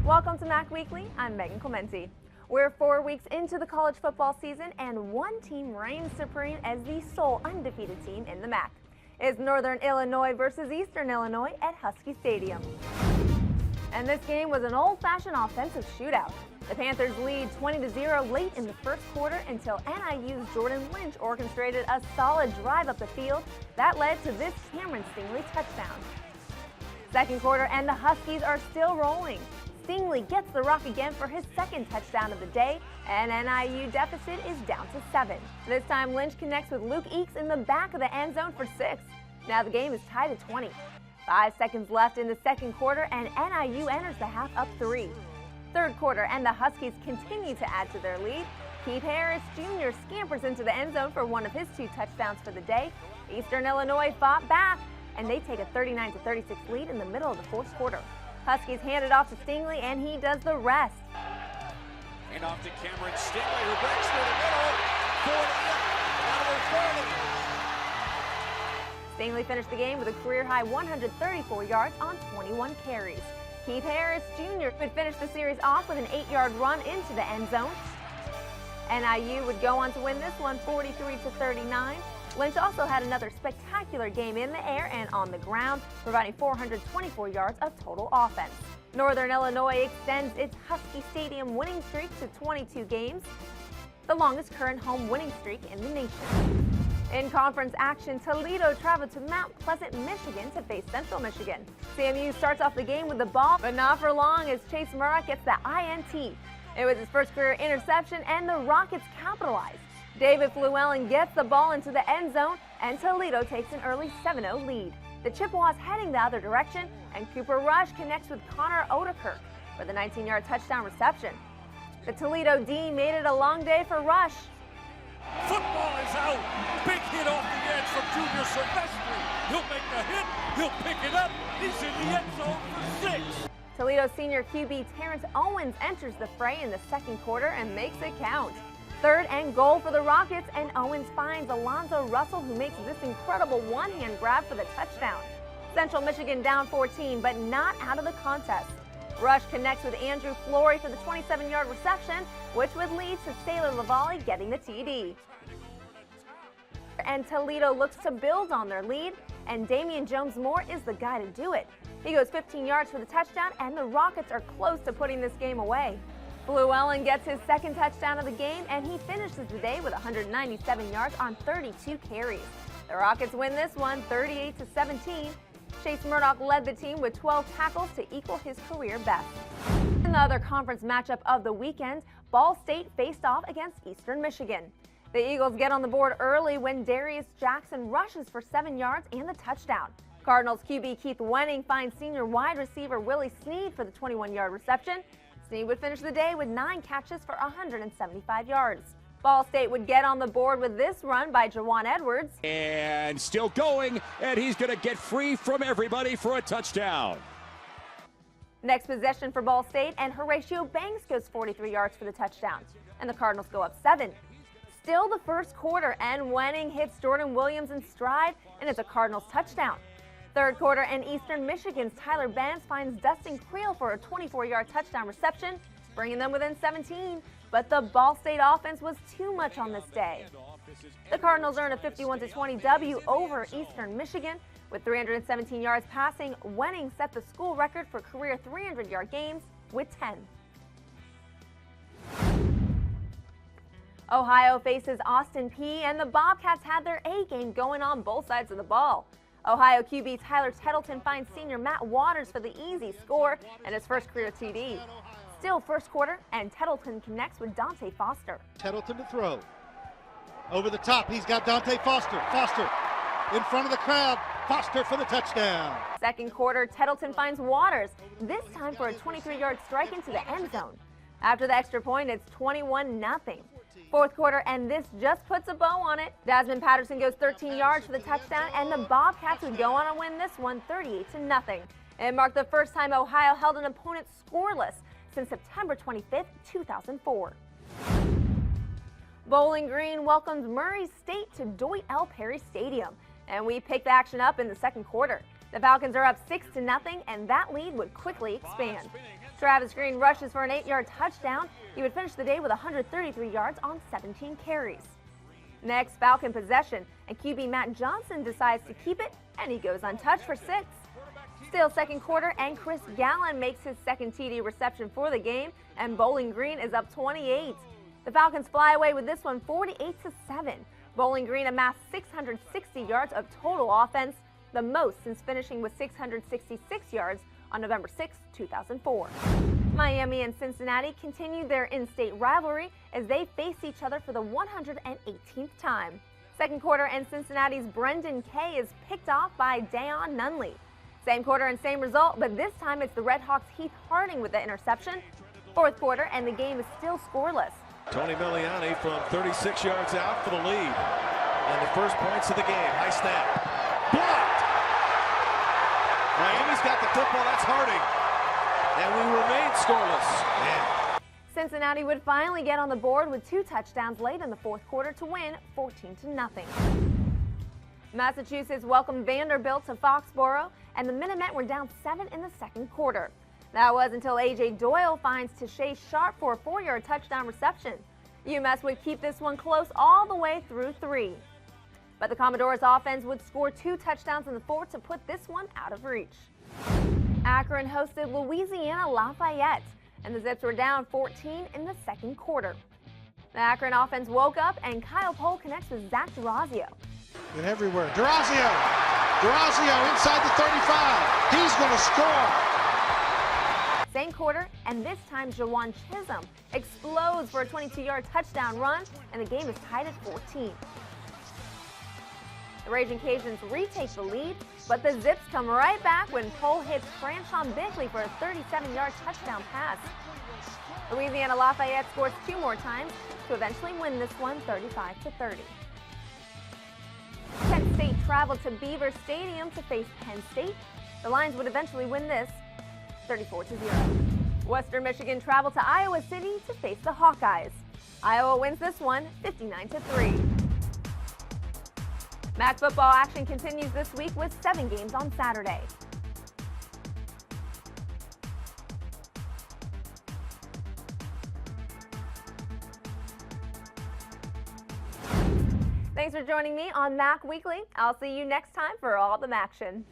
Welcome to MAC Weekly. I'm Megan Clementi. We're 4 weeks into the college football season, and one team reigns supreme as the sole undefeated team in the MAC. It's Northern Illinois versus Eastern Illinois at Husky Stadium. And this game was an old-fashioned offensive shootout. The Panthers lead 20-0 late in the first quarter until NIU's Jordan Lynch orchestrated a solid drive up the field that led to this Cameron Stingley touchdown. Second quarter, and the Huskies are still rolling. Stingley gets the rock again for his second touchdown of the day, and NIU deficit is down to 7. This time, Lynch connects with Luke Eakes in the back of the end zone for 6. Now the game is tied at 20. 5 seconds left in the second quarter, and NIU enters the half up 3. Third quarter, and the Huskies continue to add to their lead. Keith Harris Jr. scampers into the end zone for one of his 2 touchdowns for the day. Eastern Illinois fought back, and they take a 39-36 lead in the middle of the fourth quarter. Huskies hand it off to Stingley, and he does the rest. And off to Cameron Stingley, who breaks through the middle. 40. Stingley finished the game with a career-high 134 yards on 21 carries. Keith Harris Jr. would finish the series off with an 8-yard run into the end zone. NIU would go on to win this one 43-39. Lynch also had another spectacular game in the air and on the ground, providing 424 yards of total offense. Northern Illinois extends its Husky Stadium winning streak to 22 games, the longest current home winning streak in the nation. In conference action, Toledo traveled to Mount Pleasant, Michigan to face Central Michigan. CMU starts off the game with the ball, but not for long as Chase Murrock gets the INT. It was his first career interception, and the Rockets capitalized. David Fluellen gets the ball into the end zone, and Toledo takes an early 7-0 lead. The Chippewas heading the other direction, and Cooper Rush connects with Connor Odekirk for the 19-yard touchdown reception. The Toledo D made it a long day for Rush. Football is out. Big hit off the edge from Junior Silvestri. He'll make the hit. He'll pick it up. He's in the end zone for 6. Toledo senior QB Terrence Owens enters the fray in the second quarter and makes it count. Third and goal for the Rockets, and Owens finds Alonzo Russell, who makes this incredible one-hand grab for the touchdown. Central Michigan down 14, but not out of the contest. Rush connects with Andrew Flory for the 27-yard reception, which would lead to Sailor Lavalle getting the TD. And Toledo looks to build on their lead, and Damian Jones-Moore is the guy to do it. He goes 15 yards for the touchdown, and the Rockets are close to putting this game away. Fluellen gets his second touchdown of the game, and he finishes the day with 197 yards on 32 carries. The Rockets win this one 38-17. Chase Murdoch led the team with 12 tackles to equal his career best. In the other conference matchup of the weekend, Ball State faced off against Eastern Michigan. The Eagles get on the board early when Darius Jackson rushes for 7 yards and the touchdown. Cardinals QB Keith Wenning finds senior wide receiver Willie Snead for the 21-yard reception. Snead would finish the day with 9 catches for 175 yards. Ball State would get on the board with this run by Jawan Edwards. And still going, and he's going to get free from everybody for a touchdown. Next possession for Ball State, and Horatio Banks goes 43 yards for the touchdown. And the Cardinals go up 7. Still the first quarter, and Wenning hits Jordan Williams in stride, and it's a Cardinals touchdown. Third quarter, and Eastern Michigan's Tyler Banks finds Dustin Creel for a 24-yard touchdown reception, bringing them within 17. But the Ball State offense was too much on this day. The Cardinals earn a 51-20 W over Eastern Michigan. With 317 yards passing, Wenning set the school record for career 300-yard games with 10. Ohio faces Austin Peay, and the Bobcats had their A game going on both sides of the ball. Ohio QB Tyler Tettleton finds senior Matt Waters for the easy score and his first career TD. Still first quarter, and Tettleton connects with Dante Foster. Tettleton to throw. Over the top, he's got Dante Foster. Foster in front of the crowd. Foster for the touchdown. Second quarter, Tettleton finds Waters, this time for a 23-yard strike into the end zone. After the extra point, it's 21-0. Fourth quarter, and this just puts a bow on it. Desmond Patterson goes 13 yards for the touchdown, and the Bobcats would go on to win this one 38-0. It marked the first time Ohio held an opponent scoreless since September 25th, 2004. Bowling Green welcomed Murray State to Doyle L. Perry Stadium, and we picked the action up in the second quarter. The Falcons are up 6-0, and that lead would quickly expand. Travis Green rushes for an 8-yard touchdown. He would finish the day with 133 yards on 17 carries. Next, Falcon possession, and QB Matt Johnson decides to keep it, and he goes untouched for 6. Still second quarter, and Chris Gallen makes his second TD reception for the game, and Bowling Green is up 28. The Falcons fly away with this one 48-7. Bowling Green amassed 660 yards of total offense, the most since finishing with 666 yards on November 6, 2004. Miami and Cincinnati continued their in-state rivalry as they face each other for the 118th time. Second quarter, and Cincinnati's Brendan Kay is picked off by Dayon Nunley. Same quarter and same result, but this time it's the Redhawks' Heath Harding with the interception. Fourth quarter, and the game is still scoreless. Tony Miliani from 36 yards out for the lead. And the first points of the game. High snap. Blocked! Miami's got the football. That's Harding. And we remain scoreless. Man. Cincinnati would finally get on the board with 2 touchdowns late in the fourth quarter to win 14-0. Massachusetts welcomed Vanderbilt to Foxborough, and the Minutemen were down 7 in the second quarter. That was until A.J. Doyle finds Tashay Sharp for a 4-yard touchdown reception. UMass would keep this one close all the way through 3. But the Commodores' offense would score 2 touchdowns in the fourth to put this one out of reach. Akron hosted Louisiana Lafayette, and the Zips were down 14 in the second quarter. The Akron offense woke up, and Kyle Pohl connects with Zach Durazio. And everywhere. Durazio inside the 35. He's going to score. Same quarter, and this time Jawan Chisholm explodes for a 22-yard touchdown run, and the game is tied at 14. The Raging Cajuns retake the lead, but the Zips come right back when Pohl hits Franchon Bickley for a 37-yard touchdown pass. Louisiana Lafayette scores 2 more times to eventually win this one 35-30. Kent State traveled to Beaver Stadium to face Penn State. The Lions would eventually win this 34-0. Western Michigan traveled to Iowa City to face the Hawkeyes. Iowa wins this one 59-3. MAC football action continues this week with 7 games on Saturday. Thanks for joining me on MAC Weekly. I'll see you next time for all the MACtion.